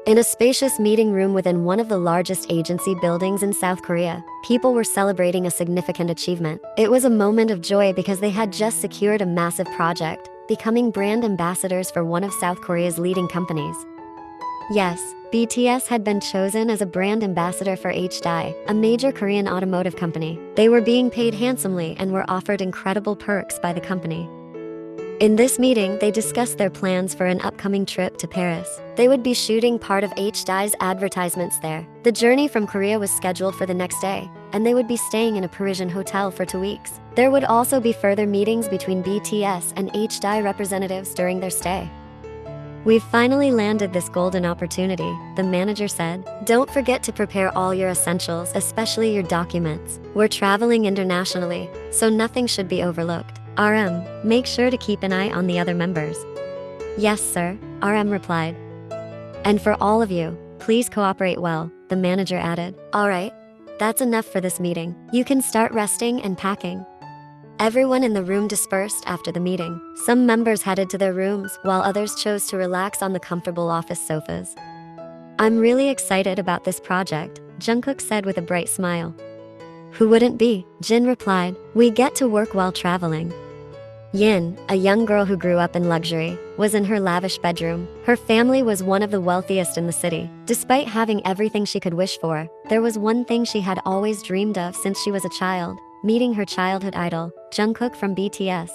In a spacious meeting room within one of the largest agency buildings in South Korea, people were celebrating a significant achievement. It was a moment of joy because they had just secured a massive project, becoming brand ambassadors for one of South Korea's leading companies. Yes, BTS had been chosen as a brand ambassador for Hyundai, a major Korean automotive company. They were being paid handsomely and were offered incredible perks by the company. In this meeting, they discussed their plans for an upcoming trip to Paris. They would be shooting part of Hyundai's advertisements there. The journey from Korea was scheduled for the next day, and they would be staying in a Parisian hotel for 2 weeks. There would also be further meetings between BTS and Hyundai representatives during their stay. "We've finally landed this golden opportunity," the manager said. "Don't forget to prepare all your essentials, especially your documents. We're traveling internationally, so nothing should be overlooked. RM, make sure to keep an eye on the other members." "Yes, sir," RM replied. "And for all of you, please cooperate well," the manager added. "All right, that's enough for this meeting. You can start resting and packing." Everyone in the room dispersed after the meeting. Some members headed to their rooms, while others chose to relax on the comfortable office sofas. "I'm really excited about this project," Jungkook said with a bright smile. "Who wouldn't be?" Jin replied. "We get to work while traveling." Yin, a young girl who grew up in luxury, was in her lavish bedroom. Her family was one of the wealthiest in the city. Despite having everything she could wish for, there was one thing she had always dreamed of since she was a child: meeting her childhood idol, Jungkook from BTS.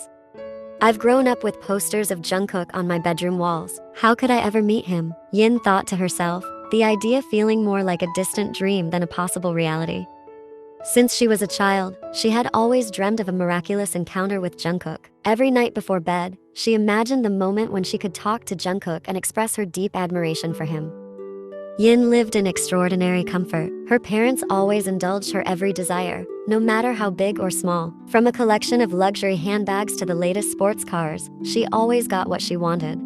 "I've grown up with posters of Jungkook on my bedroom walls. How could I ever meet him?" Yin thought to herself, the idea feeling more like a distant dream than a possible reality. Since she was a child, she had always dreamed of a miraculous encounter with Jungkook. Every night before bed, she imagined the moment when she could talk to Jungkook and express her deep admiration for him. Yin lived in extraordinary comfort. Her parents always indulged her every desire, no matter how big or small. From a collection of luxury handbags to the latest sports cars, she always got what she wanted.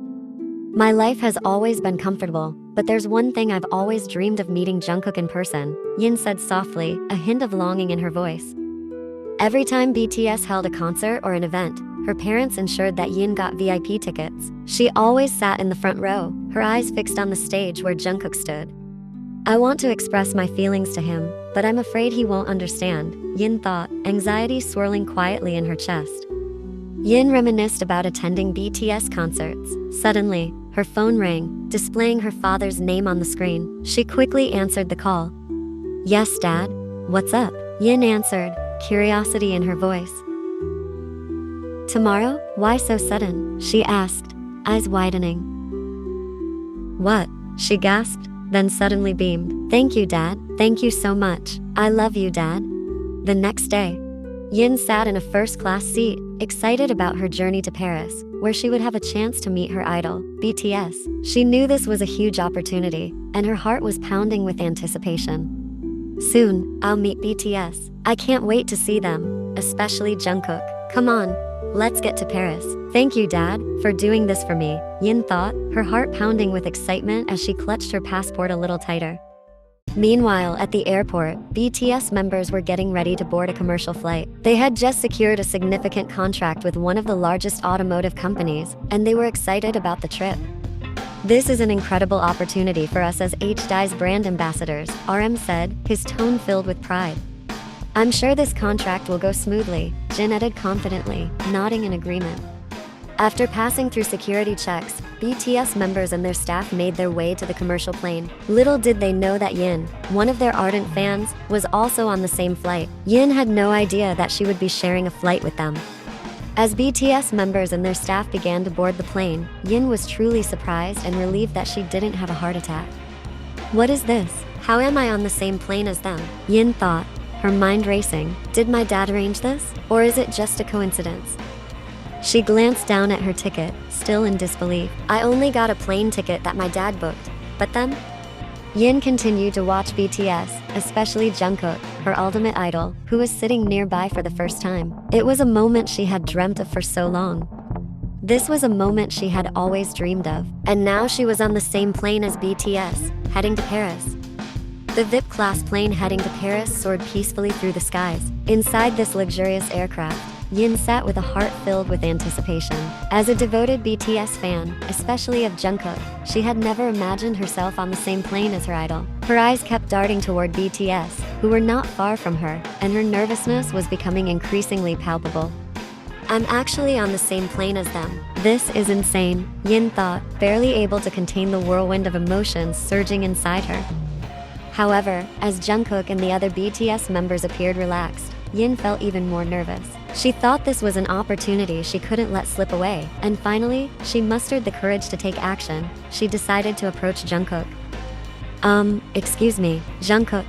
"My life has always been comfortable, but there's one thing I've always dreamed of: meeting Jungkook in person," Yin said softly, a hint of longing in her voice. Every time BTS held a concert or an event, her parents ensured that Yin got VIP tickets. She always sat in the front row, her eyes fixed on the stage where Jungkook stood. "I want to express my feelings to him, but I'm afraid he won't understand," Yin thought, anxiety swirling quietly in her chest. Yin reminisced about attending BTS concerts. Suddenly, her phone rang, displaying her father's name on the screen. She quickly answered the call. "Yes, Dad. What's up?" Yin answered, curiosity in her voice. "Tomorrow? Why so sudden?" she asked, eyes widening. "What?" she gasped, then suddenly beamed. "Thank you, Dad. Thank you so much. I love you, Dad." The next day, Yin sat in a first-class seat, excited about her journey to Paris, where she would have a chance to meet her idol, BTS. She knew this was a huge opportunity, and her heart was pounding with anticipation. "Soon, I'll meet BTS. I can't wait to see them, especially Jungkook. Come on, let's get to Paris." "Thank you, Dad, for doing this for me," Yin thought, her heart pounding with excitement as she clutched her passport a little tighter. Meanwhile, at the airport, BTS members were getting ready to board a commercial flight. They had just secured a significant contract with one of the largest automotive companies, and they were excited about the trip. "This is an incredible opportunity for us as Hyundai's brand ambassadors," RM said, his tone filled with pride. "I'm sure this contract will go smoothly," Jin added confidently, nodding in agreement. After passing through security checks, BTS members and their staff made their way to the commercial plane. Little did they know that Yin, one of their ardent fans, was also on the same flight. Yin had no idea that she would be sharing a flight with them. As BTS members and their staff began to board the plane, Yin was truly surprised and relieved that she didn't have a heart attack. "What is this? How am I on the same plane as them?" Yin thought, her mind racing. Did my dad arrange this? Or is it just a coincidence? She glanced down at her ticket, still in disbelief. "I only got a plane ticket that my dad booked. But then?" Yin continued to watch BTS, especially Jungkook, her ultimate idol, who was sitting nearby for the first time. It was a moment she had dreamt of for so long. This was a moment she had always dreamed of, and now she was on the same plane as BTS, heading to Paris. The VIP class plane heading to Paris soared peacefully through the skies. Inside this luxurious aircraft, Yin sat with a heart filled with anticipation. As a devoted BTS fan, especially of Jungkook, she had never imagined herself on the same plane as her idol. Her eyes kept darting toward BTS, who were not far from her, and her nervousness was becoming increasingly palpable. I'm actually on the same plane as them. This is insane, Yin thought, barely able to contain the whirlwind of emotions surging inside her. However, as Jungkook and the other BTS members appeared relaxed, Yin felt even more nervous. She thought this was an opportunity she couldn't let slip away, and finally, she mustered the courage to take action. She decided to approach Jungkook. Excuse me, Jungkook.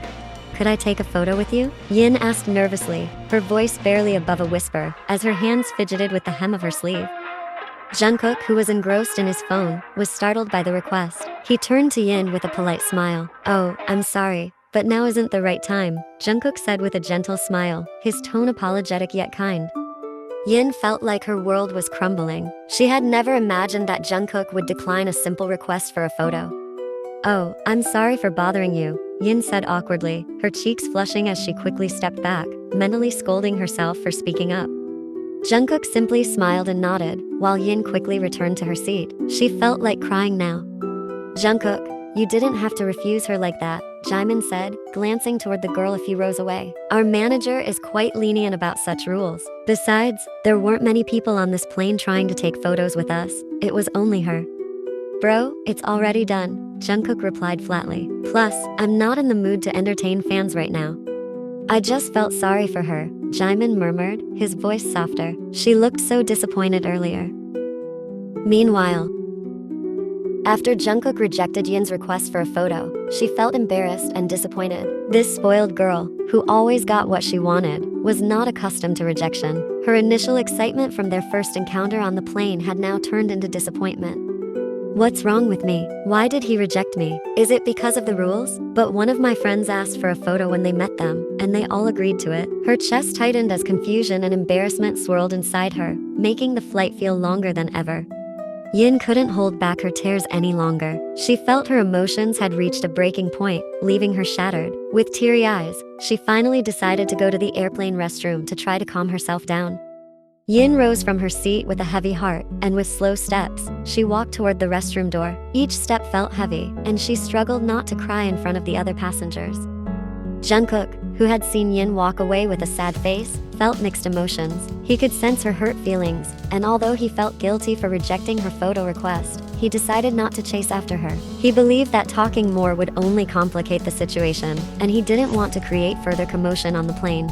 Could I take a photo with you? Yin asked nervously, her voice barely above a whisper, as her hands fidgeted with the hem of her sleeve. Jungkook, who was engrossed in his phone, was startled by the request. He turned to Yin with a polite smile. Oh, I'm sorry, but now isn't the right time, Jungkook said with a gentle smile, his tone apologetic yet kind. Yin felt like her world was crumbling. She had never imagined that Jungkook would decline a simple request for a photo. Oh, I'm sorry for bothering you, Yin said awkwardly, her cheeks flushing as she quickly stepped back, mentally scolding herself for speaking up. Jungkook simply smiled and nodded, while Yin quickly returned to her seat. She felt like crying now. Jungkook, you didn't have to refuse her like that, Jimin said, glancing toward the girl a few rows away. Our manager is quite lenient about such rules. Besides, there weren't many people on this plane trying to take photos with us. It was only her. Bro, it's already done, Jungkook replied flatly. Plus, I'm not in the mood to entertain fans right now. I just felt sorry for her, Jimin murmured, his voice softer. She looked so disappointed earlier. Meanwhile, after Jungkook rejected Yin's request for a photo, she felt embarrassed and disappointed. This spoiled girl, who always got what she wanted, was not accustomed to rejection. Her initial excitement from their first encounter on the plane had now turned into disappointment. What's wrong with me? Why did he reject me? Is it because of the rules? But one of my friends asked for a photo when they met them, and they all agreed to it. Her chest tightened as confusion and embarrassment swirled inside her, making the flight feel longer than ever. Yin couldn't hold back her tears any longer. She felt her emotions had reached a breaking point, leaving her shattered. With teary eyes, she finally decided to go to the airplane restroom to try to calm herself down. Yin rose from her seat with a heavy heart, and with slow steps, she walked toward the restroom door. Each step felt heavy, and she struggled not to cry in front of the other passengers. Jungkook, who had seen Yin walk away with a sad face, felt mixed emotions. He could sense her hurt feelings, and although he felt guilty for rejecting her photo request, he decided not to chase after her. He believed that talking more would only complicate the situation, and he didn't want to create further commotion on the plane.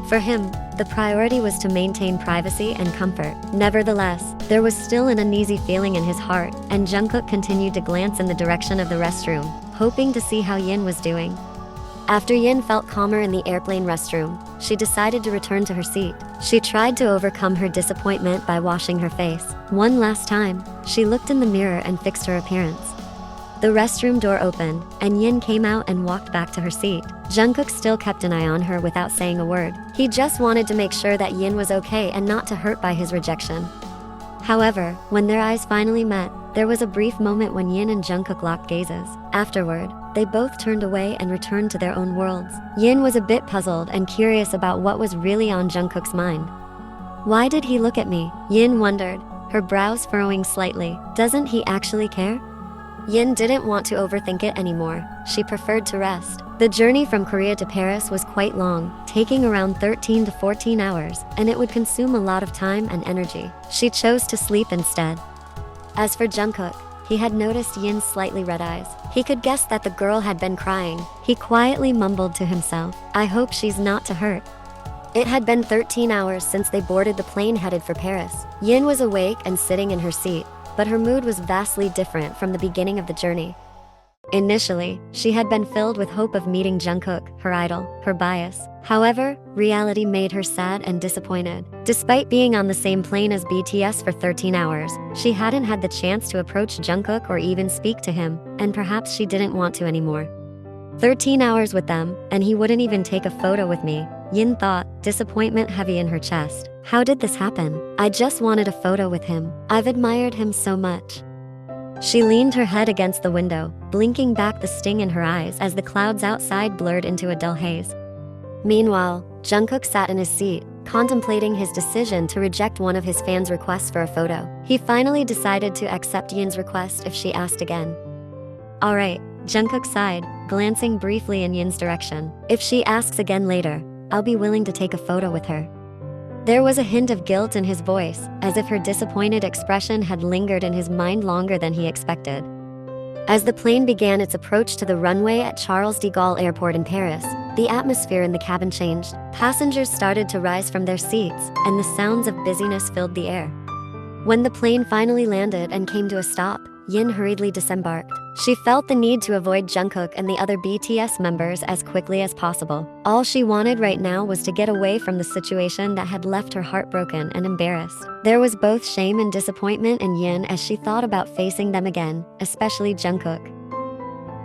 For him, the priority was to maintain privacy and comfort. Nevertheless, there was still an uneasy feeling in his heart, and Jungkook continued to glance in the direction of the restroom, hoping to see how Yin was doing. After Yin felt calmer in the airplane restroom, she decided to return to her seat. She tried to overcome her disappointment by washing her face. One last time, she looked in the mirror and fixed her appearance. The restroom door opened, and Yin came out and walked back to her seat. Jungkook still kept an eye on her without saying a word. He just wanted to make sure that Yin was okay and not to hurt by his rejection. However, when their eyes finally met, there was a brief moment when Yin and Jungkook locked gazes. Afterward, they both turned away and returned to their own worlds. Yin was a bit puzzled and curious about what was really on Jungkook's mind. Why did he look at me? Yin wondered, her brows furrowing slightly. Doesn't he actually care? Yin didn't want to overthink it anymore. She preferred to rest. The journey from Korea to Paris was quite long, taking around 13 to 14 hours, and it would consume a lot of time and energy. She chose to sleep instead. As for Jungkook, he had noticed Yin's slightly red eyes. He could guess that the girl had been crying. He quietly mumbled to himself, I hope she's not too hurt. It had been 13 hours since they boarded the plane headed for Paris. Yin was awake and sitting in her seat, but her mood was vastly different from the beginning of the journey. Initially, she had been filled with hope of meeting Jungkook, her idol, her bias. However, reality made her sad and disappointed. Despite being on the same plane as BTS for 13 hours, she hadn't had the chance to approach Jungkook or even speak to him, and perhaps she didn't want to anymore. 13 hours with them, and he wouldn't even take a photo with me, Yin thought, disappointment heavy in her chest. How did this happen? I just wanted a photo with him. I've admired him so much. She leaned her head against the window, blinking back the sting in her eyes as the clouds outside blurred into a dull haze. Meanwhile, Jungkook sat in his seat, contemplating his decision to reject one of his fans' requests for a photo. He finally decided to accept Yin's request if she asked again. Alright, Jungkook sighed, glancing briefly in Yin's direction. If she asks again later, I'll be willing to take a photo with her. There was a hint of guilt in his voice, as if her disappointed expression had lingered in his mind longer than he expected. As the plane began its approach to the runway at Charles de Gaulle Airport in Paris, the atmosphere in the cabin changed. Passengers started to rise from their seats, and the sounds of busyness filled the air. When the plane finally landed and came to a stop, Yin hurriedly disembarked. She felt the need to avoid Jungkook and the other BTS members as quickly as possible. All she wanted right now was to get away from the situation that had left her heartbroken and embarrassed. There was both shame and disappointment in Yin as she thought about facing them again, especially Jungkook.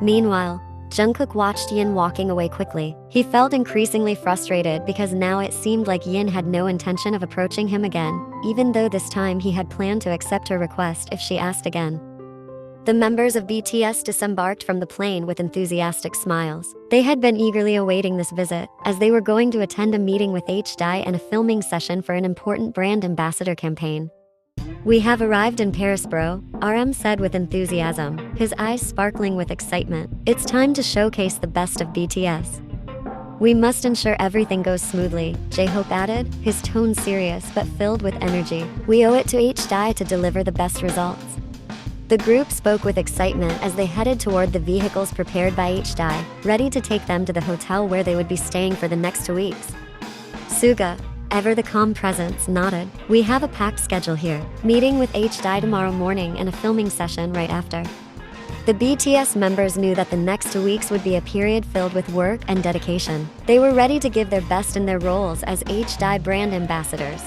Meanwhile, Jungkook watched Yin walking away quickly. He felt increasingly frustrated because now it seemed like Yin had no intention of approaching him again, even though this time he had planned to accept her request if she asked again. The members of BTS disembarked from the plane with enthusiastic smiles. They had been eagerly awaiting this visit, as they were going to attend a meeting with HDI and a filming session for an important brand ambassador campaign. We have arrived in Paris, bro, RM said with enthusiasm, his eyes sparkling with excitement. It's time to showcase the best of BTS. We must ensure everything goes smoothly, J-Hope added, his tone serious but filled with energy. We owe it to HDI to deliver the best results. The group spoke with excitement as they headed toward the vehicles prepared by HDI, ready to take them to the hotel where they would be staying for the next 2 weeks. Suga, ever the calm presence, nodded. We have a packed schedule here. Meeting with HDI tomorrow morning and a filming session right after. The BTS members knew that the next 2 weeks would be a period filled with work and dedication. They were ready to give their best in their roles as HDI brand ambassadors.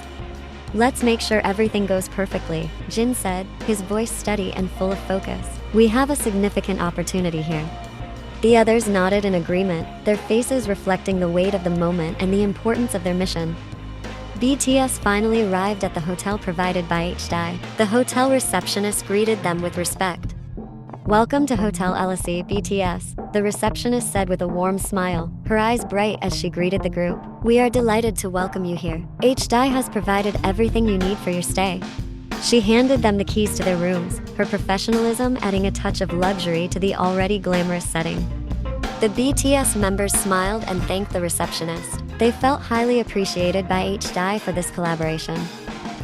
Let's make sure everything goes perfectly, Jin said, his voice steady and full of focus. We have a significant opportunity here. The others nodded in agreement, their faces reflecting the weight of the moment and the importance of their mission. BTS finally arrived at the hotel provided by HDI. The hotel receptionist greeted them with respect. Welcome to Hotel LSE BTS, the receptionist said with a warm smile, her eyes bright as she greeted the group. We are delighted to welcome you here. HDI has provided everything you need for your stay. She handed them the keys to their rooms, her professionalism adding a touch of luxury to the already glamorous setting. The BTS members smiled and thanked the receptionist. They felt highly appreciated by HDI for this collaboration.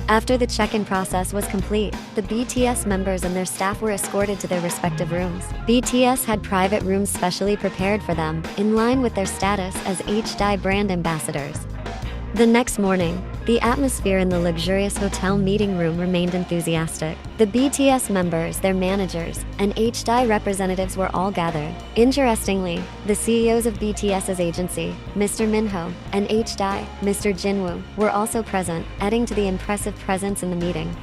After the check-in process was complete, the BTS members and their staff were escorted to their respective rooms. BTS had private rooms specially prepared for them, in line with their status as HDI brand ambassadors. The next morning, the atmosphere in the luxurious hotel meeting room remained enthusiastic. The BTS members, their managers, and HDI representatives were all gathered. Interestingly, the CEOs of BTS's agency, Mr. Minho, and HDI, Mr. Jinwoo, were also present, adding to the impressive presence in the meeting.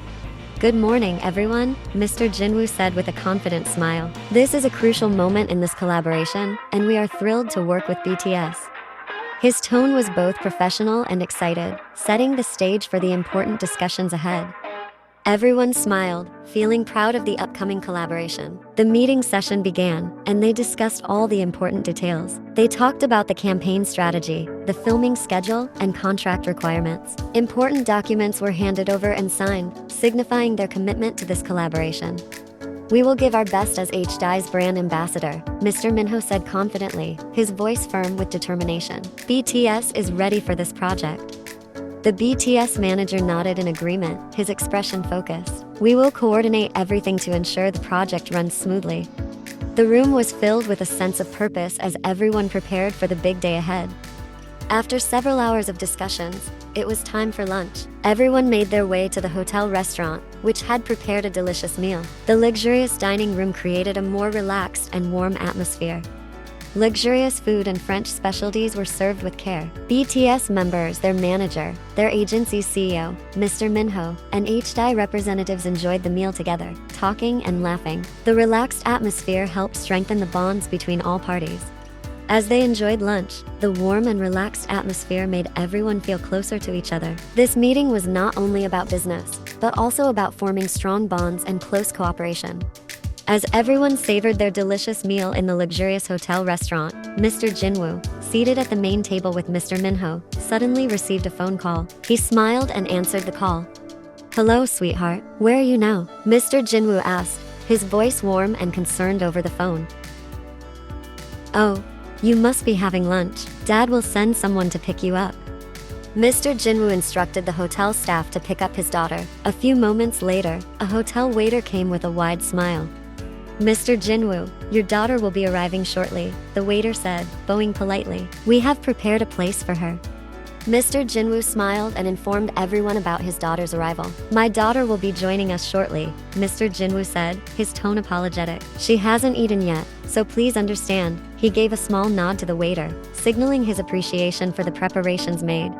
Good morning, everyone, Mr. Jinwoo said with a confident smile. This is a crucial moment in this collaboration, and we are thrilled to work with BTS. His tone was both professional and excited, setting the stage for the important discussions ahead. Everyone smiled, feeling proud of the upcoming collaboration. The meeting session began, and they discussed all the important details. They talked about the campaign strategy, the filming schedule, and contract requirements. Important documents were handed over and signed, signifying their commitment to this collaboration. We will give our best as HDI's brand ambassador, Mr. Minho said confidently, his voice firm with determination. BTS is ready for this project. The BTS manager nodded in agreement, his expression focused. We will coordinate everything to ensure the project runs smoothly. The room was filled with a sense of purpose as everyone prepared for the big day ahead. After several hours of discussions, it was time for lunch. Everyone made their way to the hotel restaurant, which had prepared a delicious meal. The luxurious dining room created a more relaxed and warm atmosphere. Luxurious food and French specialties were served with care. BTS members, their manager, their agency's CEO, Mr. Minho, and HDI representatives enjoyed the meal together, talking and laughing. The relaxed atmosphere helped strengthen the bonds between all parties. As they enjoyed lunch, the warm and relaxed atmosphere made everyone feel closer to each other. This meeting was not only about business, but also about forming strong bonds and close cooperation. As everyone savored their delicious meal in the luxurious hotel restaurant, Mr. Jinwoo, seated at the main table with Mr. Minho, suddenly received a phone call. He smiled and answered the call. "Hello, sweetheart. Where are you now?" Mr. Jinwoo asked, his voice warm and concerned over the phone. "Oh, you must be having lunch. Dad will send someone to pick you up." Mr. Jinwoo instructed the hotel staff to pick up his daughter. A few moments later, a hotel waiter came with a wide smile. "Mr. Jinwoo, your daughter will be arriving shortly," the waiter said, bowing politely. "We have prepared a place for her." Mr. Jinwoo smiled and informed everyone about his daughter's arrival. "My daughter will be joining us shortly," Mr. Jinwoo said, his tone apologetic. "She hasn't eaten yet, so please understand." He gave a small nod to the waiter, signaling his appreciation for the preparations made.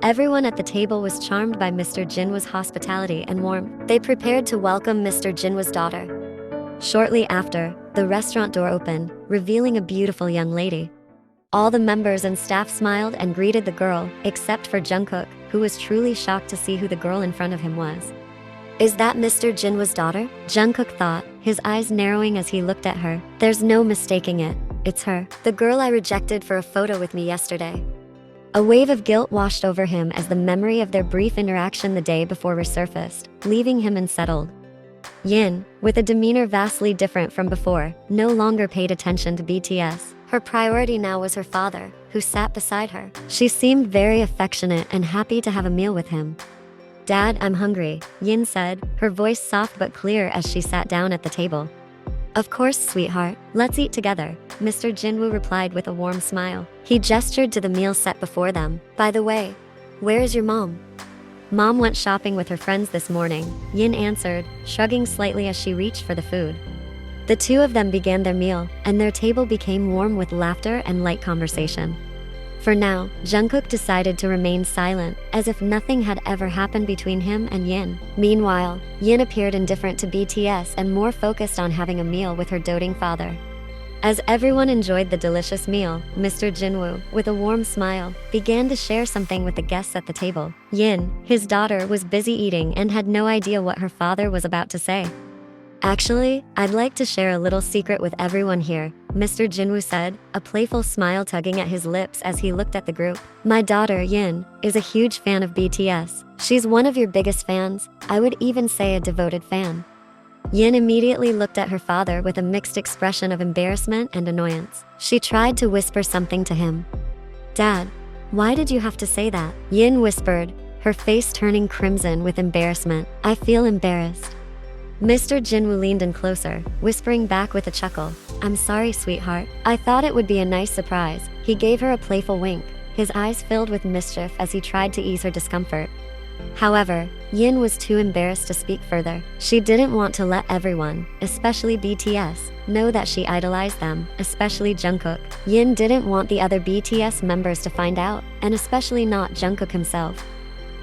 Everyone at the table was charmed by Mr. Jinwoo's hospitality and warmth. They prepared to welcome Mr. Jinwoo's daughter. Shortly after, the restaurant door opened, revealing a beautiful young lady. All the members and staff smiled and greeted the girl, except for Jungkook, who was truly shocked to see who the girl in front of him was. "Is that Mr. Jinwoo's daughter?" Jungkook thought, his eyes narrowing as he looked at her. "There's no mistaking it. It's her. The girl I rejected for a photo with me yesterday." A wave of guilt washed over him as the memory of their brief interaction the day before resurfaced, leaving him unsettled. Yin, with a demeanor vastly different from before, no longer paid attention to BTS. Her priority now was her father, who sat beside her. She seemed very affectionate and happy to have a meal with him. "Dad, I'm hungry," Yin said, her voice soft but clear as she sat down at the table. "Of course, sweetheart. Let's eat together," Mr. Jinwoo replied with a warm smile. He gestured to the meal set before them. "By the way, where is your mom?" "Mom went shopping with her friends this morning," Yin answered, shrugging slightly as she reached for the food. The two of them began their meal, and their table became warm with laughter and light conversation. For now, Jungkook decided to remain silent, as if nothing had ever happened between him and Yin. Meanwhile, Yin appeared indifferent to BTS and more focused on having a meal with her doting father. As everyone enjoyed the delicious meal, Mr. Jinwoo, with a warm smile, began to share something with the guests at the table. Yin, his daughter, was busy eating and had no idea what her father was about to say. "Actually, I'd like to share a little secret with everyone here," Mr. Jinwoo said, a playful smile tugging at his lips as he looked at the group. "My daughter, Yin, is a huge fan of BTS. She's one of your biggest fans, I would even say a devoted fan." Yin immediately looked at her father with a mixed expression of embarrassment and annoyance. She tried to whisper something to him. "Dad, why did you have to say that?" Yin whispered, her face turning crimson with embarrassment. "I feel embarrassed." Mr. Jinwoo leaned in closer, whispering back with a chuckle. "I'm sorry, sweetheart. I thought it would be a nice surprise." He gave her a playful wink, his eyes filled with mischief as he tried to ease her discomfort. However, Yin was too embarrassed to speak further. She didn't want to let everyone, especially BTS, know that she idolized them, especially Jungkook. Yin didn't want the other BTS members to find out, and especially not Jungkook himself.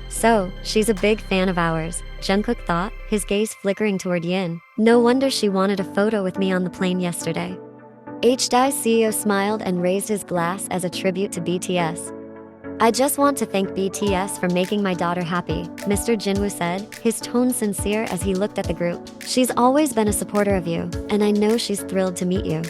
"So, she's a big fan of ours," Jungkook thought, his gaze flickering toward Yin. "No wonder she wanted a photo with me on the plane yesterday." HDI's CEO smiled and raised his glass as a tribute to BTS. "I just want to thank BTS for making my daughter happy," Mr. Jinwoo said, his tone sincere as he looked at the group. "She's always been a supporter of you, and I know she's thrilled to meet you."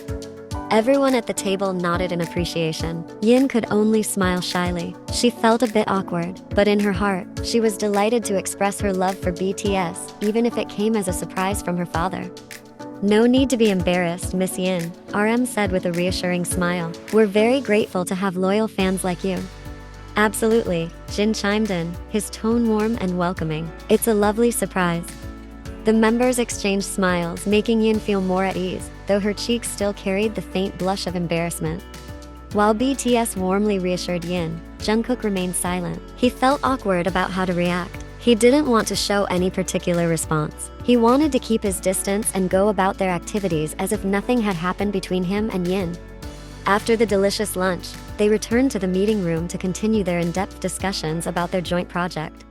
Everyone at the table nodded in appreciation. Yin could only smile shyly. She felt a bit awkward, but in her heart, she was delighted to express her love for BTS, even if it came as a surprise from her father. "No need to be embarrassed, Miss Yin," RM said with a reassuring smile. "We're very grateful to have loyal fans like you." "Absolutely," Jin chimed in, his tone warm and welcoming. "It's a lovely surprise." The members exchanged smiles, making Yin feel more at ease, though her cheeks still carried the faint blush of embarrassment. While BTS warmly reassured Yin, Jungkook remained silent. He felt awkward about how to react. He didn't want to show any particular response. He wanted to keep his distance and go about their activities as if nothing had happened between him and Yin. After the delicious lunch, they returned to the meeting room to continue their in-depth discussions about their joint project.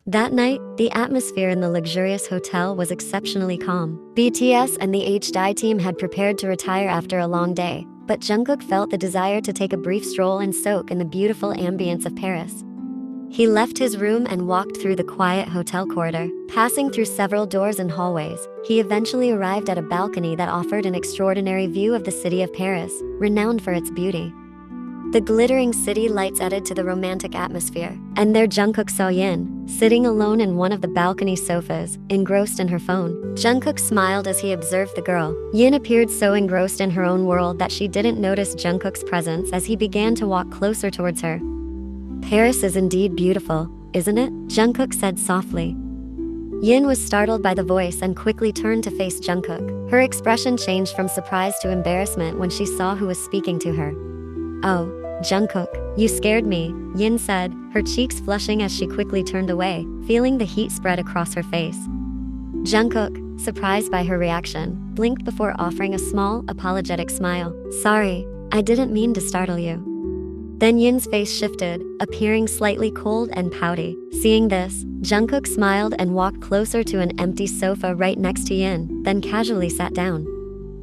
That night, the atmosphere in the luxurious hotel was exceptionally calm. BTS and the HDI team had prepared to retire after a long day, but Jungkook felt the desire to take a brief stroll and soak in the beautiful ambience of Paris. He left his room and walked through the quiet hotel corridor. Passing through several doors and hallways, he eventually arrived at a balcony that offered an extraordinary view of the city of Paris, renowned for its beauty. The glittering city lights added to the romantic atmosphere. And there Jungkook saw Yin, sitting alone in one of the balcony sofas, engrossed in her phone. Jungkook smiled as he observed the girl. Yin appeared so engrossed in her own world that she didn't notice Jungkook's presence as he began to walk closer towards her. "Paris is indeed beautiful, isn't it?" Jungkook said softly. Yin was startled by the voice and quickly turned to face Jungkook. Her expression changed from surprise to embarrassment when she saw who was speaking to her. "Oh, Jungkook, you scared me," Yin said, her cheeks flushing as she quickly turned away, feeling the heat spread across her face. Jungkook, surprised by her reaction, blinked before offering a small, apologetic smile. "Sorry, I didn't mean to startle you." Then Yin's face shifted, appearing slightly cold and pouty. Seeing this, Jungkook smiled and walked closer to an empty sofa right next to Yin, then casually sat down.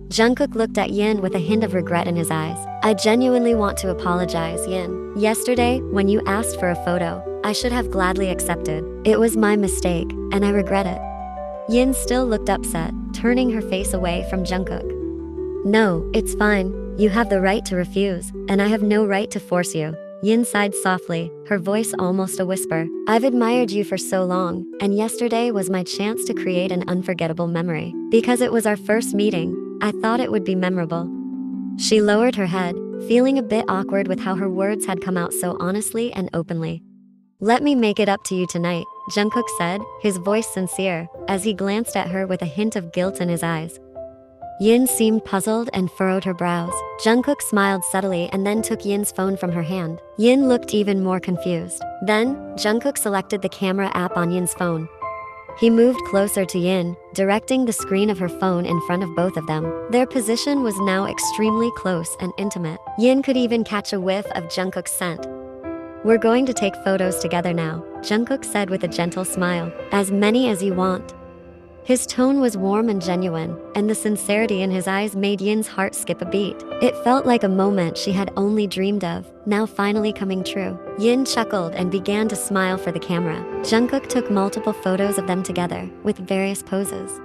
Jungkook looked at Yin with a hint of regret in his eyes. "I genuinely want to apologize, Yin. Yesterday, when you asked for a photo, I should have gladly accepted. It was my mistake, and I regret it." Yin still looked upset, turning her face away from Jungkook. "No, it's fine. You have the right to refuse, and I have no right to force you." Yin sighed softly, her voice almost a whisper. "I've admired you for so long, and yesterday was my chance to create an unforgettable memory. Because it was our first meeting, I thought it would be memorable." She lowered her head, feeling a bit awkward with how her words had come out so honestly and openly. "Let me make it up to you tonight," Jungkook said, his voice sincere, as he glanced at her with a hint of guilt in his eyes. Yin seemed puzzled and furrowed her brows. Jungkook smiled subtly and then took Yin's phone from her hand. Yin looked even more confused. Then, Jungkook selected the camera app on Yin's phone. He moved closer to Yin, directing the screen of her phone in front of both of them. Their position was now extremely close and intimate. Yin could even catch a whiff of Jungkook's scent. "We're going to take photos together now," Jungkook said with a gentle smile. "As many as you want." His tone was warm and genuine, and the sincerity in his eyes made Yin's heart skip a beat. It felt like a moment she had only dreamed of, now finally coming true. Yin chuckled and began to smile for the camera. Jungkook took multiple photos of them together, with various poses.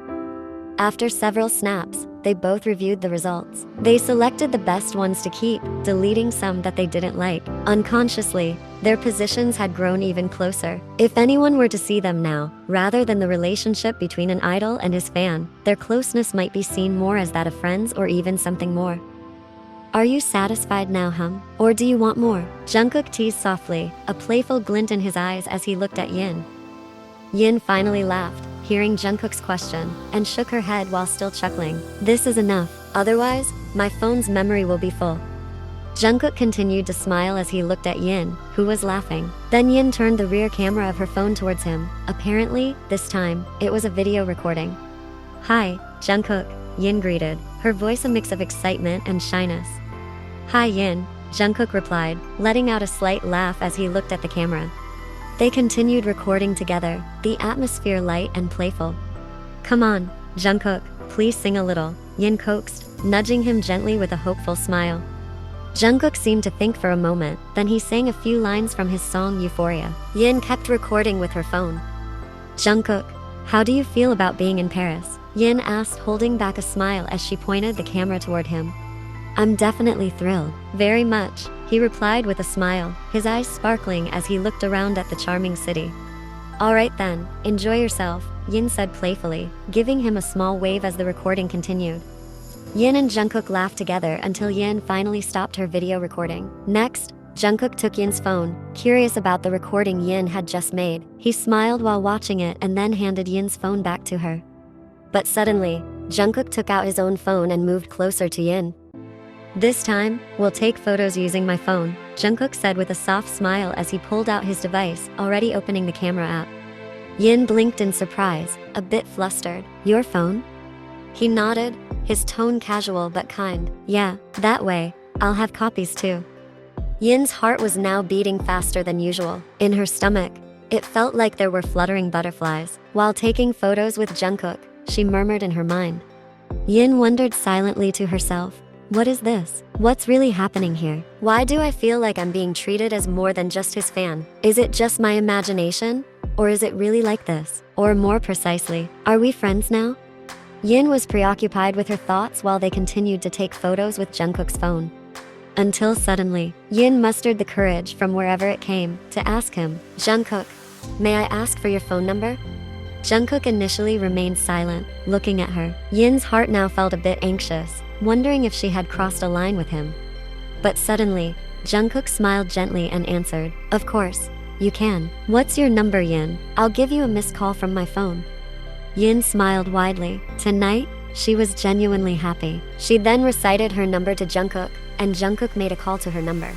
After several snaps, they both reviewed the results. They selected the best ones to keep, deleting some that they didn't like. Unconsciously, their positions had grown even closer. If anyone were to see them now, rather than the relationship between an idol and his fan, their closeness might be seen more as that of friends or even something more. "Are you satisfied now, hum? Or do you want more?" Jungkook teased softly, a playful glint in his eyes as he looked at Yin. Yin finally laughed, hearing Jungkook's question, and shook her head while still chuckling. "This is enough. Otherwise, my phone's memory will be full." Jungkook continued to smile as he looked at Yin, who was laughing. Then Yin turned the rear camera of her phone towards him. Apparently, this time, it was a video recording. "Hi, Jungkook," Yin greeted, her voice a mix of excitement and shyness. "Hi, Yin," Jungkook replied, letting out a slight laugh as he looked at the camera. They continued recording together, the atmosphere light and playful. "Come on, Jungkook, please sing a little," Yin coaxed, nudging him gently with a hopeful smile. Jungkook seemed to think for a moment, then he sang a few lines from his song Euphoria. Yin kept recording with her phone. "Jungkook, how do you feel about being in Paris?" Yin asked, holding back a smile as she pointed the camera toward him. "I'm definitely thrilled. Very much," he replied with a smile, his eyes sparkling as he looked around at the charming city. "All right then, enjoy yourself," Yin said playfully, giving him a small wave as the recording continued. Yin and Jungkook laughed together until Yin finally stopped her video recording. Next, Jungkook took Yin's phone, curious about the recording Yin had just made. He smiled while watching it and then handed Yin's phone back to her. But suddenly, Jungkook took out his own phone and moved closer to Yin. "This time, we'll take photos using my phone," Jungkook said with a soft smile as he pulled out his device, already opening the camera app. Yin blinked in surprise, a bit flustered. "Your phone?" He nodded, his tone casual but kind. "Yeah, that way, I'll have copies too." Yin's heart was now beating faster than usual. In her stomach, it felt like there were fluttering butterflies. While taking photos with Jungkook, she murmured in her mind. Yin wondered silently to herself, "What is this? What's really happening here? Why do I feel like I'm being treated as more than just his fan? Is it just my imagination? Or is it really like this? Or more precisely, are we friends now?" Yin was preoccupied with her thoughts while they continued to take photos with Jungkook's phone. Until suddenly, Yin mustered the courage from wherever it came to ask him, "Jungkook, may I ask for your phone number?" Jungkook initially remained silent, looking at her. Yin's heart now felt a bit anxious, wondering if she had crossed a line with him. But suddenly, Jungkook smiled gently and answered, "Of course, you can. What's your number, Yin? I'll give you a missed call from my phone." Yin smiled widely. Tonight, she was genuinely happy. She then recited her number to Jungkook, and Jungkook made a call to her number.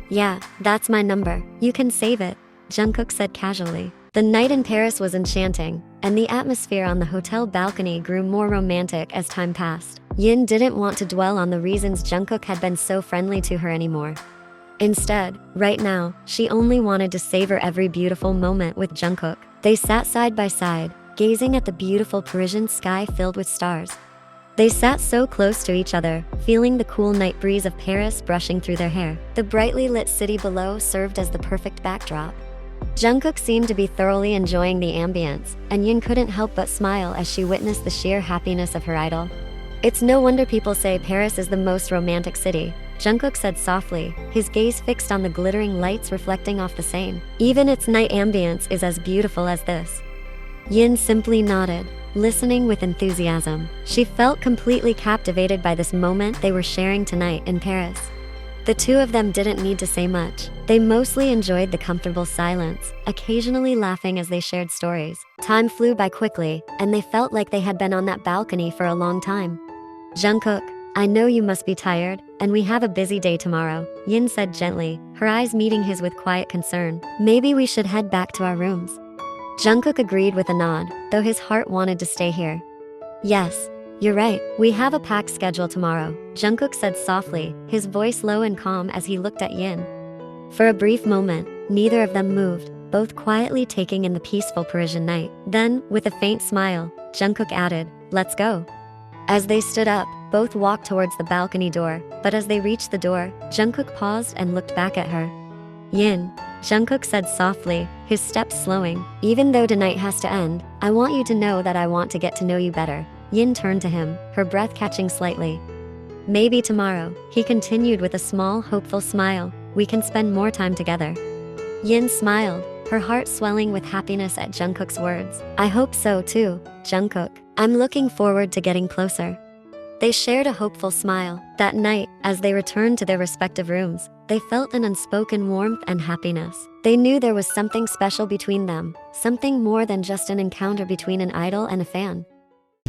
"Yeah, that's my number. You can save it," Jungkook said casually. The night in Paris was enchanting, and the atmosphere on the hotel balcony grew more romantic as time passed. Yin didn't want to dwell on the reasons Jungkook had been so friendly to her anymore. Instead, right now, she only wanted to savor every beautiful moment with Jungkook. They sat side by side, gazing at the beautiful Parisian sky filled with stars. They sat so close to each other, feeling the cool night breeze of Paris brushing through their hair. The brightly lit city below served as the perfect backdrop. Jungkook seemed to be thoroughly enjoying the ambience, and Yin couldn't help but smile as she witnessed the sheer happiness of her idol. "It's no wonder people say Paris is the most romantic city," Jungkook said softly, his gaze fixed on the glittering lights reflecting off the Seine. "Even its night ambience is as beautiful as this." Yin simply nodded, listening with enthusiasm. She felt completely captivated by this moment they were sharing tonight in Paris. The two of them didn't need to say much. They mostly enjoyed the comfortable silence, occasionally laughing as they shared stories. Time flew by quickly, and they felt like they had been on that balcony for a long time. "Jungkook, I know you must be tired, and we have a busy day tomorrow," Yin said gently, her eyes meeting his with quiet concern. "Maybe we should head back to our rooms." Jungkook agreed with a nod, though his heart wanted to stay here. "Yes, you're right. We have a packed schedule tomorrow," Jungkook said softly, his voice low and calm as he looked at Yin. For a brief moment, neither of them moved, both quietly taking in the peaceful Parisian night. Then, with a faint smile, Jungkook added, "Let's go." As they stood up, both walked towards the balcony door, but as they reached the door, Jungkook paused and looked back at her. "Yin," Jungkook said softly, his steps slowing, "even though tonight has to end, I want you to know that I want to get to know you better." Yin turned to him, her breath catching slightly. "Maybe tomorrow," he continued with a small, hopeful smile, "we can spend more time together." Yin smiled, her heart swelling with happiness at Jungkook's words. "I hope so too, Jungkook. I'm looking forward to getting closer." They shared a hopeful smile. That night, as they returned to their respective rooms, they felt an unspoken warmth and happiness. They knew there was something special between them, something more than just an encounter between an idol and a fan.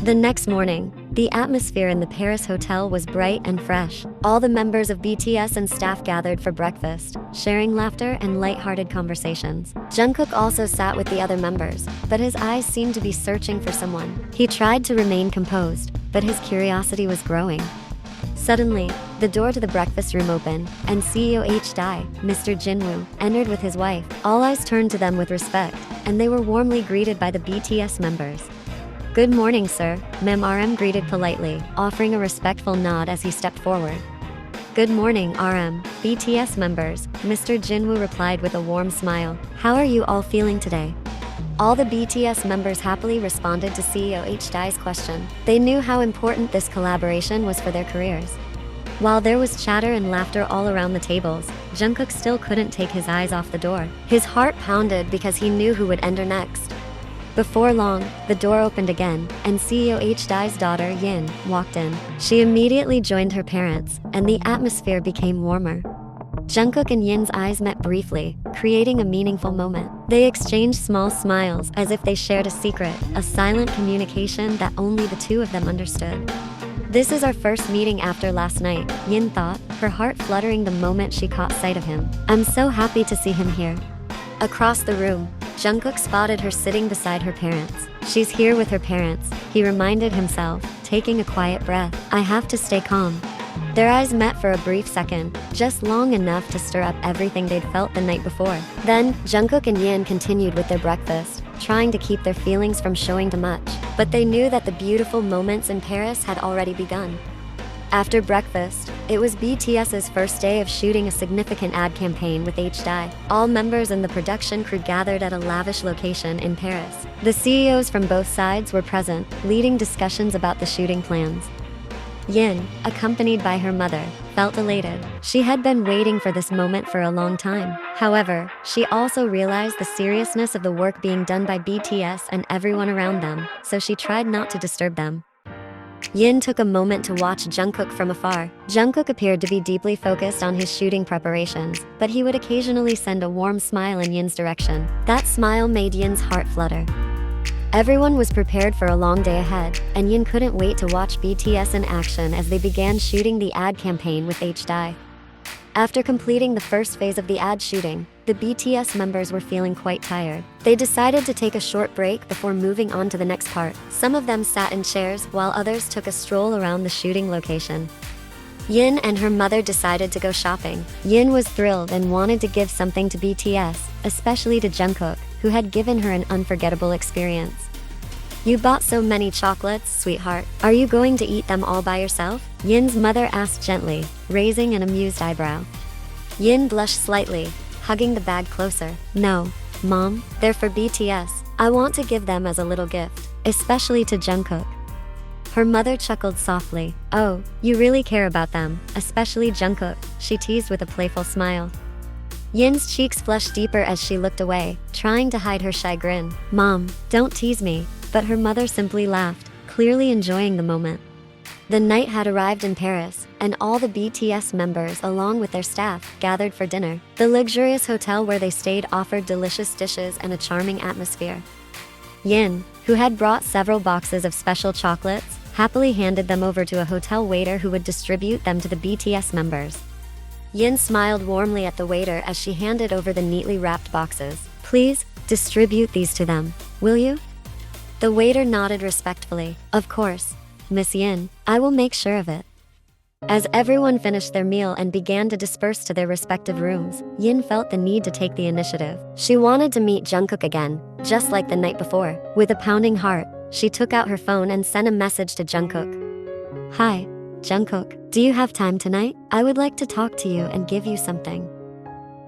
The next morning, the atmosphere in the Paris hotel was bright and fresh. All the members of BTS and staff gathered for breakfast, sharing laughter and light-hearted conversations. Jungkook also sat with the other members, but his eyes seemed to be searching for someone. He tried to remain composed, but his curiosity was growing. Suddenly, the door to the breakfast room opened, and CEO H-Dai, Mr. Jinwoo, entered with his wife. All eyes turned to them with respect, and they were warmly greeted by the BTS members. "Good morning, sir," Mem RM greeted politely, offering a respectful nod as he stepped forward. "Good morning, RM, BTS members," Mr. Jinwoo replied with a warm smile. "How are you all feeling today?" All the BTS members happily responded to CEO H-Dai's question. They knew how important this collaboration was for their careers. While there was chatter and laughter all around the tables, Jungkook still couldn't take his eyes off the door. His heart pounded because he knew who would enter next. Before long, the door opened again, and CEO H-Dai's daughter, Yin, walked in. She immediately joined her parents, and the atmosphere became warmer. Jungkook and Yin's eyes met briefly, creating a meaningful moment. They exchanged small smiles as if they shared a secret, a silent communication that only the two of them understood. "This is our first meeting after last night," Yin thought, her heart fluttering the moment she caught sight of him. "I'm so happy to see him here." Across the room, Jungkook spotted her sitting beside her parents. "She's here with her parents," he reminded himself, taking a quiet breath. "I have to stay calm." Their eyes met for a brief second, just long enough to stir up everything they'd felt the night before. Then, Jungkook and Yin continued with their breakfast, trying to keep their feelings from showing too much. But they knew that the beautiful moments in Paris had already begun. After breakfast, it was BTS's first day of shooting a significant ad campaign with H-Dai. All members in the production crew gathered at a lavish location in Paris. The CEOs from both sides were present, leading discussions about the shooting plans. Yin, accompanied by her mother, felt elated. She had been waiting for this moment for a long time. However, she also realized the seriousness of the work being done by BTS and everyone around them, so she tried not to disturb them. Yin took a moment to watch Jungkook from afar. Jungkook appeared to be deeply focused on his shooting preparations, but he would occasionally send a warm smile in Yin's direction. That smile made Yin's heart flutter. Everyone was prepared for a long day ahead, and Yin couldn't wait to watch BTS in action as they began shooting the ad campaign with HDI. After completing the first phase of the ad shooting, the BTS members were feeling quite tired. They decided to take a short break before moving on to the next part. Some of them sat in chairs while others took a stroll around the shooting location. Yin and her mother decided to go shopping. Yin was thrilled and wanted to give something to BTS, especially to Jungkook, who had given her an unforgettable experience. "You bought so many chocolates, sweetheart. Are you going to eat them all by yourself?" Yin's mother asked gently, raising an amused eyebrow. Yin blushed slightly, hugging the bag closer. "No, Mom, they're for BTS. I want to give them as a little gift, especially to Jungkook." Her mother chuckled softly. "Oh, you really care about them, especially Jungkook," she teased with a playful smile. Yin's cheeks flushed deeper as she looked away, trying to hide her shy grin. "Mom, don't tease me," but her mother simply laughed, clearly enjoying the moment. The night had arrived in Paris, and all the BTS members, along with their staff, gathered for dinner. The luxurious hotel where they stayed offered delicious dishes and a charming atmosphere. Yin, who had brought several boxes of special chocolates, happily handed them over to a hotel waiter who would distribute them to the BTS members. Yin smiled warmly at the waiter as she handed over the neatly wrapped boxes. "Please, distribute these to them, will you?" The waiter nodded respectfully. "Of course, Miss Yin, I will make sure of it." As everyone finished their meal and began to disperse to their respective rooms, Yin felt the need to take the initiative. She wanted to meet Jungkook again, just like the night before. With a pounding heart, she took out her phone and sent a message to Jungkook. "Hi, Jungkook, do you have time tonight? I would like to talk to you and give you something."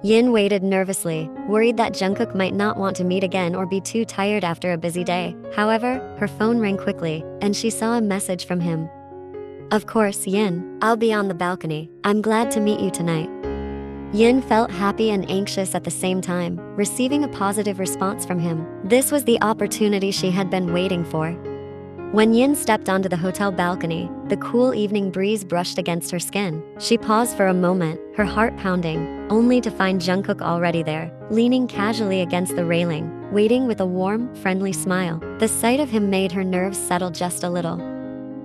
Yin waited nervously, worried that Jungkook might not want to meet again or be too tired after a busy day. However, her phone rang quickly, and she saw a message from him. "Of course, Yin, I'll be on the balcony. I'm glad to meet you tonight." Yin felt happy and anxious at the same time, receiving a positive response from him. This was the opportunity she had been waiting for. When Yin stepped onto the hotel balcony, the cool evening breeze brushed against her skin. She paused for a moment, her heart pounding, only to find Jungkook already there, leaning casually against the railing, waiting with a warm, friendly smile. The sight of him made her nerves settle just a little.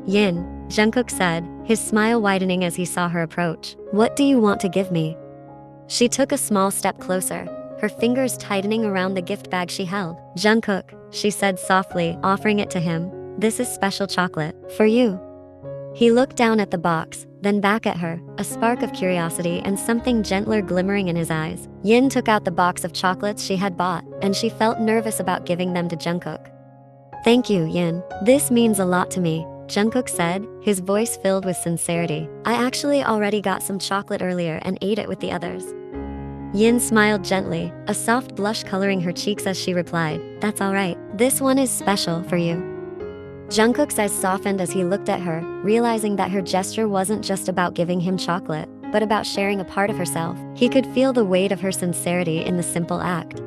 "Yin," Jungkook said, his smile widening as he saw her approach. "What do you want to give me?" She took a small step closer, her fingers tightening around the gift bag she held. "Jungkook," she said softly, offering it to him. "This is special chocolate, for you." He looked down at the box, then back at her, a spark of curiosity and something gentler glimmering in his eyes. Yin took out the box of chocolates she had bought, and she felt nervous about giving them to Jungkook. "Thank you, Yin. This means a lot to me," Jungkook said, his voice filled with sincerity. "I actually already got some chocolate earlier and ate it with the others." Yin smiled gently, a soft blush coloring her cheeks as she replied, "That's all right. This one is special for you." Jungkook's eyes softened as he looked at her, realizing that her gesture wasn't just about giving him chocolate, but about sharing a part of herself. He could feel the weight of her sincerity in the simple act.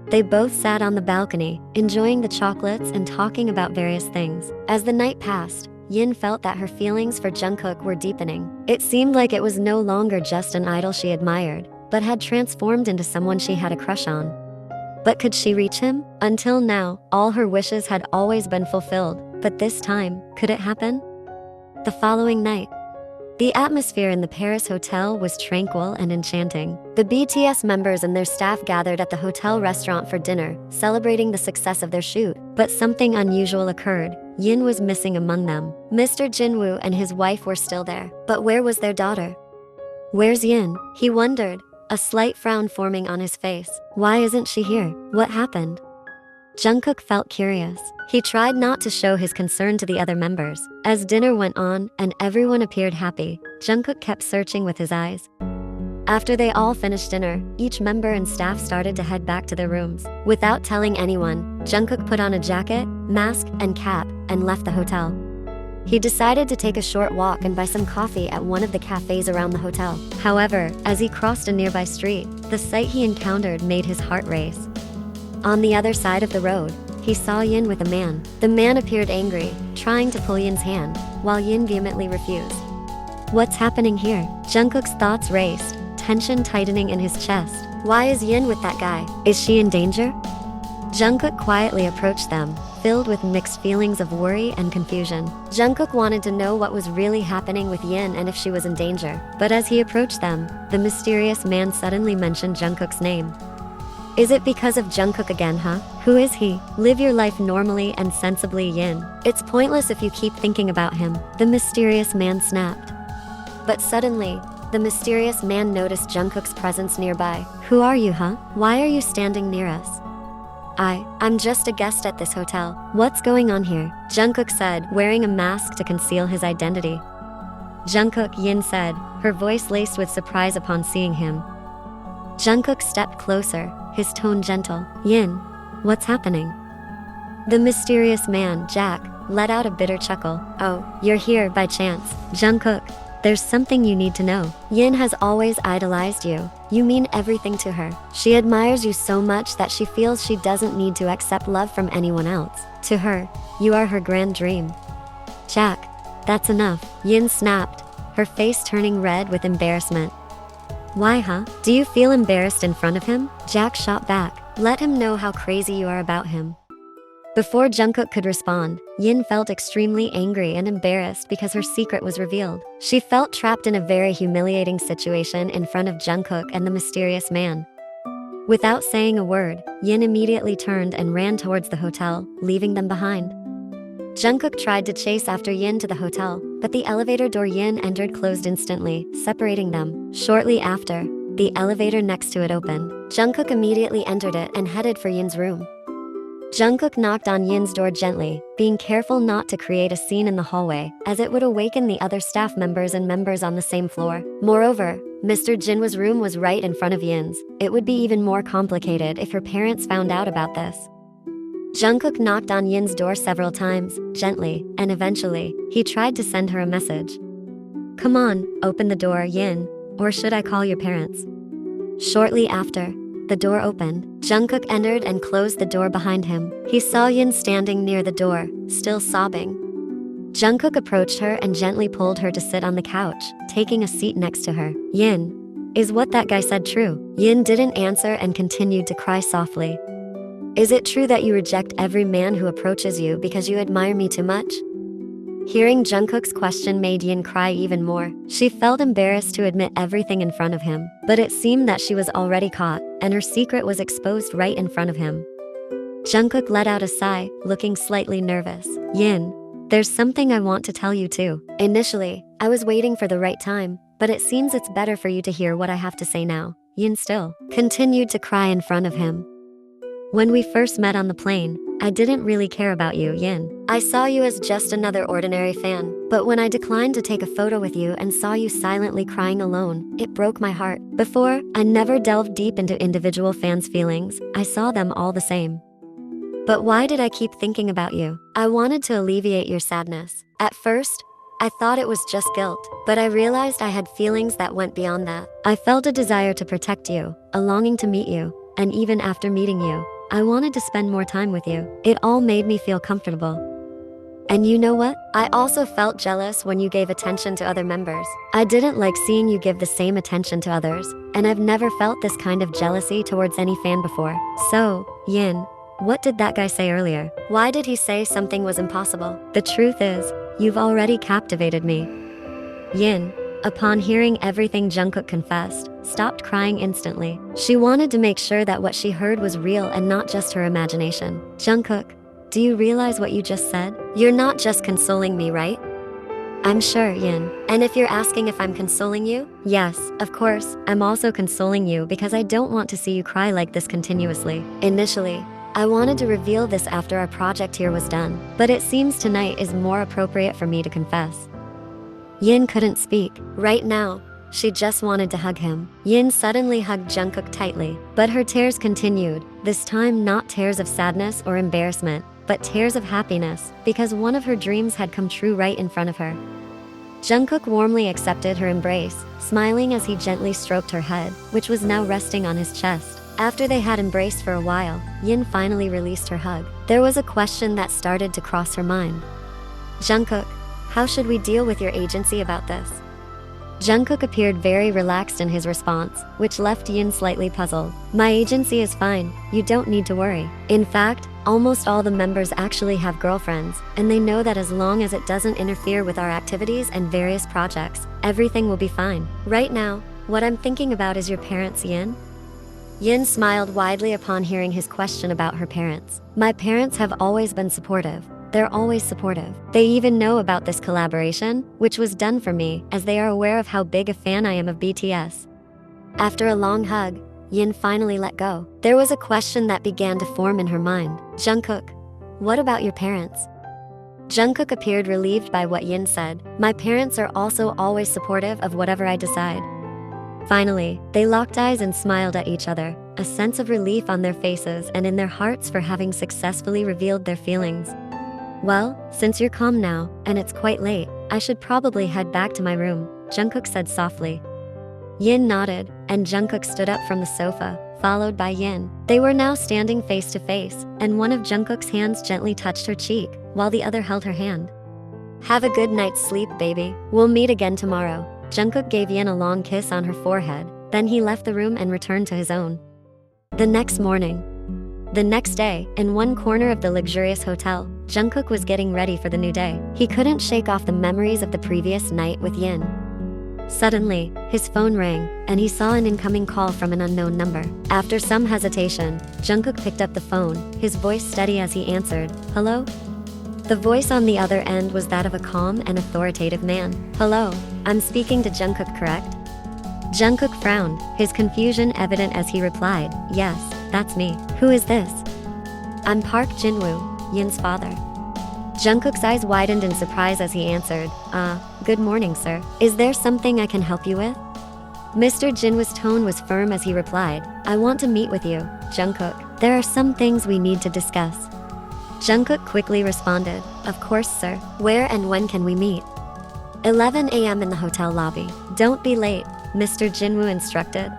They both sat on the balcony, enjoying the chocolates and talking about various things. As the night passed, Yin felt that her feelings for Jungkook were deepening. It seemed like it was no longer just an idol she admired, but had transformed into someone she had a crush on. But could she reach him? Until now, all her wishes had always been fulfilled. But this time, could it happen? The following night, the atmosphere in the Paris hotel was tranquil and enchanting. The BTS members and their staff gathered at the hotel restaurant for dinner, celebrating the success of their shoot. But something unusual occurred. Yin was missing among them. Mr. Jinwoo and his wife were still there, but where was their daughter? "Where's Yin?" he wondered, a slight frown forming on his face. "Why isn't she here? What happened?" Jungkook felt curious. He tried not to show his concern to the other members. As dinner went on and everyone appeared happy, Jungkook kept searching with his eyes. After they all finished dinner, each member and staff started to head back to their rooms. Without telling anyone, Jungkook put on a jacket, mask, and cap, and left the hotel. He decided to take a short walk and buy some coffee at one of the cafes around the hotel. However, as he crossed a nearby street, the sight he encountered made his heart race. On the other side of the road, he saw Yin with a man. The man appeared angry, trying to pull Yin's hand, while Yin vehemently refused. What's happening here? Jungkook's thoughts raced, tension tightening in his chest. Why is Yin with that guy? Is she in danger? Jungkook quietly approached them, filled with mixed feelings of worry and confusion. Jungkook wanted to know what was really happening with Yin and if she was in danger. But as he approached them, the mysterious man suddenly mentioned Jungkook's name. Is it because of Jungkook again, huh? Who is he? Live your life normally and sensibly, Yin. It's pointless if you keep thinking about him, the mysterious man snapped. But suddenly, the mysterious man noticed Jungkook's presence nearby. Who are you, huh? Why are you standing near us? I'm just a guest at this hotel. What's going on here? Jungkook said, wearing a mask to conceal his identity. Jungkook, Yin said, her voice laced with surprise upon seeing him. Jungkook stepped closer, his tone gentle. Yin, what's happening? The mysterious man, Jack, let out a bitter chuckle. Oh, you're here by chance. Jungkook, there's something you need to know. Yin has always idolized you. You mean everything to her. She admires you so much that she feels she doesn't need to accept love from anyone else. To her, you are her grand dream. Jack, that's enough. Yin snapped, her face turning red with embarrassment. Why, huh? Do you feel embarrassed in front of him? Jack shot back. Let him know how crazy you are about him. Before Jungkook could respond, Yin felt extremely angry and embarrassed because her secret was revealed. She felt trapped in a very humiliating situation in front of Jungkook and the mysterious man. Without saying a word, Yin immediately turned and ran towards the hotel, leaving them behind. Jungkook tried to chase after Yin to the hotel, but the elevator door Yin entered closed instantly, separating them. Shortly after, the elevator next to it opened. Jungkook immediately entered it and headed for Yin's room. Jungkook knocked on Yin's door gently, being careful not to create a scene in the hallway, as it would awaken the other staff members and members on the same floor. Moreover, Mr. Jinwa's room was right in front of Yin's. It would be even more complicated if her parents found out about this. Jungkook knocked on Yin's door several times, gently, and eventually, he tried to send her a message. Come on, open the door, Yin, or should I call your parents? Shortly after, the door opened. Jungkook entered and closed the door behind him. He saw Yin standing near the door, still sobbing. Jungkook approached her and gently pulled her to sit on the couch, taking a seat next to her. Yin, is what that guy said true? Yin didn't answer and continued to cry softly. Is it true that you reject every man who approaches you because you admire me too much? Hearing Jungkook's question made Yin cry even more. She felt embarrassed to admit everything in front of him, but it seemed that she was already caught, and her secret was exposed right in front of him. Jungkook let out a sigh, looking slightly nervous. Yin, there's something I want to tell you too. Initially, I was waiting for the right time, but it seems it's better for you to hear what I have to say now. Yin still continued to cry in front of him. When we first met on the plane, I didn't really care about you, Yin. I saw you as just another ordinary fan, but when I declined to take a photo with you and saw you silently crying alone, it broke my heart. Before, I never delved deep into individual fans' feelings. I saw them all the same. But why did I keep thinking about you? I wanted to alleviate your sadness. At first, I thought it was just guilt, but I realized I had feelings that went beyond that. I felt a desire to protect you, a longing to meet you, and even after meeting you, I wanted to spend more time with you. It all made me feel comfortable. And you know what? I also felt jealous when you gave attention to other members. I didn't like seeing you give the same attention to others, and I've never felt this kind of jealousy towards any fan before. So, Yin, what did that guy say earlier? Why did he say something was impossible? The truth is, you've already captivated me. Yin, upon hearing everything Jungkook confessed, stopped crying instantly. She wanted to make sure that what she heard was real and not just her imagination. Jungkook, do you realize what you just said? You're not just consoling me, right? I'm sure, Yin. And if you're asking if I'm consoling you? Yes, of course, I'm also consoling you because I don't want to see you cry like this continuously. Initially, I wanted to reveal this after our project here was done, but it seems tonight is more appropriate for me to confess. Yin couldn't speak. Right now, she just wanted to hug him. Yin suddenly hugged Jungkook tightly, but her tears continued, this time not tears of sadness or embarrassment, but tears of happiness, because one of her dreams had come true right in front of her. Jungkook warmly accepted her embrace, smiling as he gently stroked her head, which was now resting on his chest. After they had embraced for a while, Yin finally released her hug. There was a question that started to cross her mind. Jungkook, how should we deal with your agency about this? Jungkook appeared very relaxed in his response, which left Yin slightly puzzled. My agency is fine, you don't need to worry. In fact, almost all the members actually have girlfriends, and they know that as long as it doesn't interfere with our activities and various projects, everything will be fine. Right now, what I'm thinking about is your parents, Yin. Yin smiled widely upon hearing his question about her parents. My parents have always been supportive. They're always supportive. They even know about this collaboration, which was done for me, as they are aware of how big a fan I am of BTS. After a long hug, Yin finally let go. There was a question that began to form in her mind. Jungkook, what about your parents? Jungkook appeared relieved by what Yin said. My parents are also always supportive of whatever I decide. Finally, they locked eyes and smiled at each other, a sense of relief on their faces and in their hearts for having successfully revealed their feelings. Well, since you're calm now, and it's quite late, I should probably head back to my room, Jungkook said softly. Yin nodded, and Jungkook stood up from the sofa, followed by Yin. They were now standing face to face, and one of Jungkook's hands gently touched her cheek, while the other held her hand. Have a good night's sleep, baby. We'll meet again tomorrow. Jungkook gave Yin a long kiss on her forehead, then he left the room and returned to his own. The next day, in one corner of the luxurious hotel, Jungkook was getting ready for the new day. He couldn't shake off the memories of the previous night with Yin. Suddenly, his phone rang, and he saw an incoming call from an unknown number. After some hesitation, Jungkook picked up the phone, his voice steady as he answered, "Hello?" The voice on the other end was that of a calm and authoritative man. "Hello, I'm speaking to Jungkook, correct?" Jungkook frowned, his confusion evident as he replied, "Yes, that's me. Who is this?" "I'm Park Jinwoo, Yin's father." Jungkook's eyes widened in surprise as he answered, good morning, sir. Is there something I can help you with?" Mr. Jinwoo's tone was firm as he replied, "I want to meet with you, Jungkook. There are some things we need to discuss." Jungkook quickly responded, "Of course, sir. Where and when can we meet?" 11 a.m. in the hotel lobby. "Don't be late," Mr. Jinwoo instructed.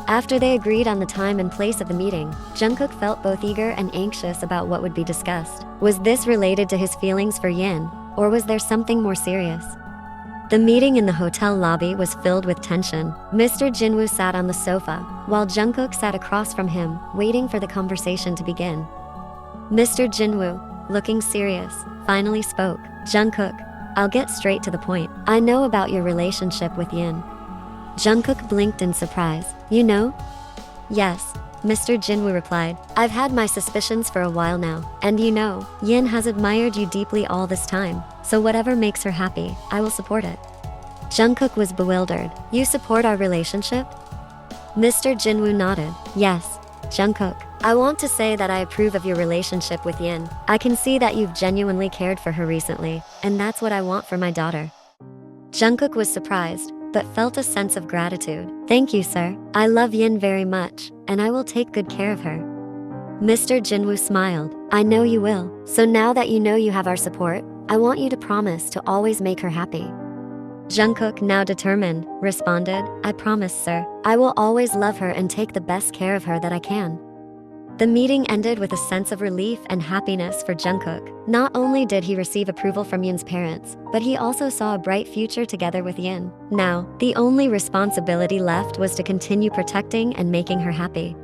After they agreed on the time and place of the meeting, Jungkook felt both eager and anxious about what would be discussed. Was this related to his feelings for Yin, or was there something more serious? The meeting in the hotel lobby was filled with tension. Mr. Jinwoo sat on the sofa, while Jungkook sat across from him, waiting for the conversation to begin. Mr. Jinwoo, looking serious, finally spoke. "Jungkook, I'll get straight to the point. I know about your relationship with Yin." Jungkook blinked in surprise. "You know?" "Yes," Mr. Jinwoo replied. "I've had my suspicions for a while now. And you know, Yin has admired you deeply all this time, so whatever makes her happy, I will support it." Jungkook was bewildered. "You support our relationship?" Mr. Jinwoo nodded. "Yes, Jungkook. I want to say that I approve of your relationship with Yin. I can see that you've genuinely cared for her recently, and that's what I want for my daughter." Jungkook was surprised, but felt a sense of gratitude. "Thank you, sir. I love Yin very much, and I will take good care of her." Mr. Jinwoo smiled. "I know you will. So now that you know you have our support, I want you to promise to always make her happy." Jungkook, now determined, responded, "I promise, sir. I will always love her and take the best care of her that I can." The meeting ended with a sense of relief and happiness for Jungkook. Not only did he receive approval from Yin's parents, but he also saw a bright future together with Yin. Now, the only responsibility left was to continue protecting and making her happy.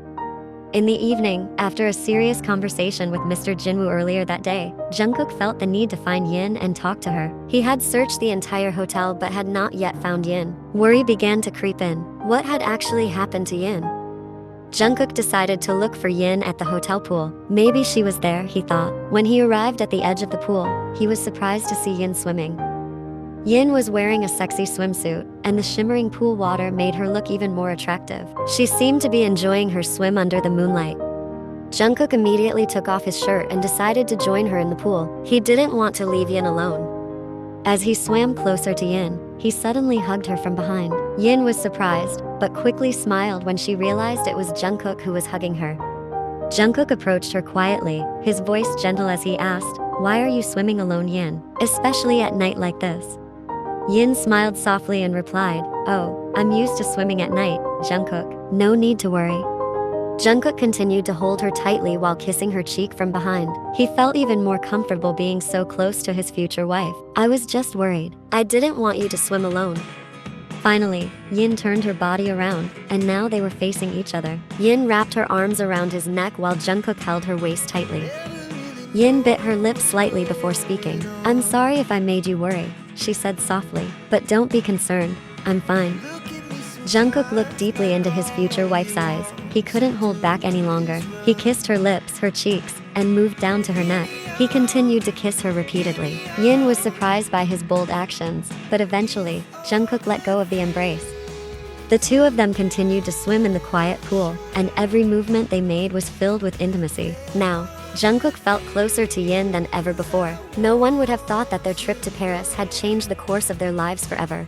In the evening, after a serious conversation with Mr. Jinwoo earlier that day, Jungkook felt the need to find Yin and talk to her. He had searched the entire hotel but had not yet found Yin. Worry began to creep in. What had actually happened to Yin? Jungkook decided to look for Yin at the hotel pool. Maybe she was there, he thought. When he arrived at the edge of the pool, he was surprised to see Yin swimming. Yin was wearing a sexy swimsuit, and the shimmering pool water made her look even more attractive. She seemed to be enjoying her swim under the moonlight. Jungkook immediately took off his shirt and decided to join her in the pool. He didn't want to leave Yin alone. As he swam closer to Yin, he suddenly hugged her from behind. Yin was surprised, but quickly smiled when she realized it was Jungkook who was hugging her. Jungkook approached her quietly, his voice gentle as he asked, "Why are you swimming alone, Yin? Especially at night like this?" Yin smiled softly and replied, "Oh, I'm used to swimming at night, Jungkook. No need to worry." Jungkook continued to hold her tightly while kissing her cheek from behind. He felt even more comfortable being so close to his future wife. "I was just worried. I didn't want you to swim alone." Finally, Yin turned her body around, and now they were facing each other. Yin wrapped her arms around his neck while Jungkook held her waist tightly. Yin bit her lips slightly before speaking. "I'm sorry if I made you worry," she said softly. "But don't be concerned. I'm fine." Jungkook looked deeply into his future wife's eyes. He couldn't hold back any longer. He kissed her lips, her cheeks, and moved down to her neck. He continued to kiss her repeatedly. Yin was surprised by his bold actions, but eventually, Jungkook let go of the embrace. The two of them continued to swim in the quiet pool, and every movement they made was filled with intimacy. Now, Jungkook felt closer to Yin than ever before. No one would have thought that their trip to Paris had changed the course of their lives forever.